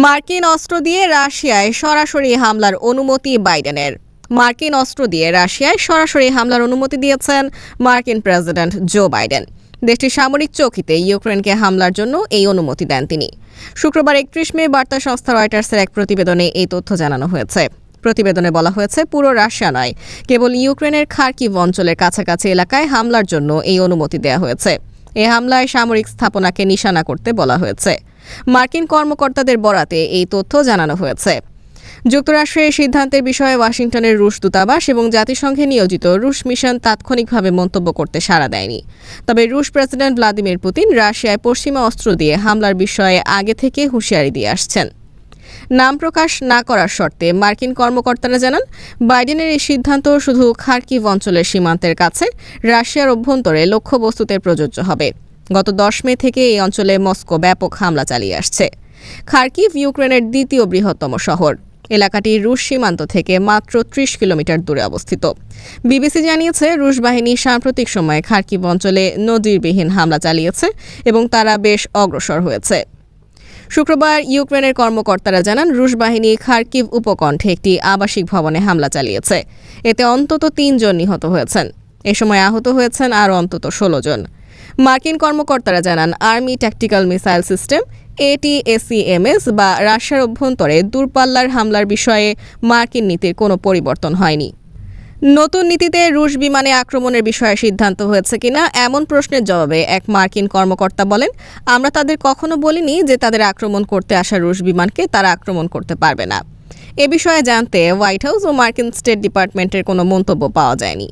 মার্কিন অস্ত্র দিয়ে রাশিয়ায় সরাসরি হামলার অনুমতি বাইডেনের। মার্কিন অস্ত্র দিয়ে রাশিয়ায় সরাসরি হামলার অনুমতি দিয়েছেন মার্কিন প্রেসিডেন্ট জো বাইডেন। দেশটির সামরিক চৌকিতে ইউক্রেনকে হামলার জন্য এই অনুমতি দেন তিনি। শুক্রবার ৩১ মে বার্তা সংস্থা রয়টার্সের এক প্রতিবেদনে এই তথ্য জানানো হয়েছে। প্রতিবেদনে বলা হয়েছে, পুরো রাশিয়া নয়, কেবল ইউক্রেনের খার্কিভ অঞ্চলের কাছাকাছি এলাকায় হামলার জন্য এই অনুমতি দেওয়া হয়েছে। এ হামলায় সামরিক স্থাপনাকে নিশানা করতে বলা হয়েছে। মার্কিন কর্মকর্তাদের বরাতে এই তথ্য জানানো হয়েছে। যুক্তরাষ্ট্রের সিদ্ধান্তের বিষয়ে ওয়াশিংটনের রুশ দূতাবাস এবং জাতিসংঘে নিয়োজিত রুশ মিশন তাৎক্ষণিকভাবে মন্তব্য করতে সাড়া দেয়নি। তবে রুশ প্রেসিডেন্ট ভ্লাদিমির পুতিন রাশিয়ায় পশ্চিমা অস্ত্র দিয়ে হামলার বিষয়ে আগে থেকে হুঁশিয়ারি দিয়ে আসছেন। নাম প্রকাশ না করার শর্তে মার্কিন কর্মকর্তারা জানান, বাইডেনের এই সিদ্ধান্ত শুধু খার্কিভ অঞ্চলের সীমান্তের কাছে রাশিয়ার অভ্যন্তরে লক্ষ্যবস্তুতে প্রযোজ্য হবে। গত 10 মে থেকে এই অঞ্চলে মস্কো ব্যাপক হামলা চালিয়ে আসছে। খার্কিভ ইউক্রেনের দ্বিতীয় বৃহত্তম শহর। এলাকাটি রুশ সীমান্ত থেকে মাত্র 30 কিলোমিটার দূরে অবস্থিত। বিবিসি জানিয়েছে, রুশ বাহিনী সাম্প্রতিক সময়ে খার্কিভ অঞ্চলে নজিরবিহীন হামলা চালিয়েছে এবং তারা বেশ অগ্রসর হয়েছে। শুক্রবার ইউক্রেনের কর্মকর্তারা জানান, রুশ বাহিনী খার্কিভ উপকণ্ঠে একটি আবাসিক ভবনে হামলা চালিয়েছে। এতে অন্তত 3 জন নিহত হয়েছেন। এ সময় আহত হয়েছেন আরও অন্তত 16 জন। মার্কিন কর্মকর্তারা জানান, army tactical missile system ATACMS বা রাশিয়ার অভ্যন্তরে দূরপাল্লার হামলার বিষয়ে মার্কিন নীতির কোনো পরিবর্তন হয়নি। নতুন নীতিতে রুশ বিমানে আক্রমণের বিষয়ে সিদ্ধান্ত হয়েছে কিনা এমন প্রশ্নের জবাবে এক মার্কিন কর্মকর্তা বলেন, আমরা তাদের কখনো বলিনি যে তাদের আক্রমণ করতে আসা রুশ বিমানকে তারা আক্রমণ করতে পারবে না। এ বিষয়ে জানতে হোয়াইট হাউস ও মার্কিন স্টেট ডিপার্টমেন্টের কোনো মন্তব্য পাওয়া যায়নি।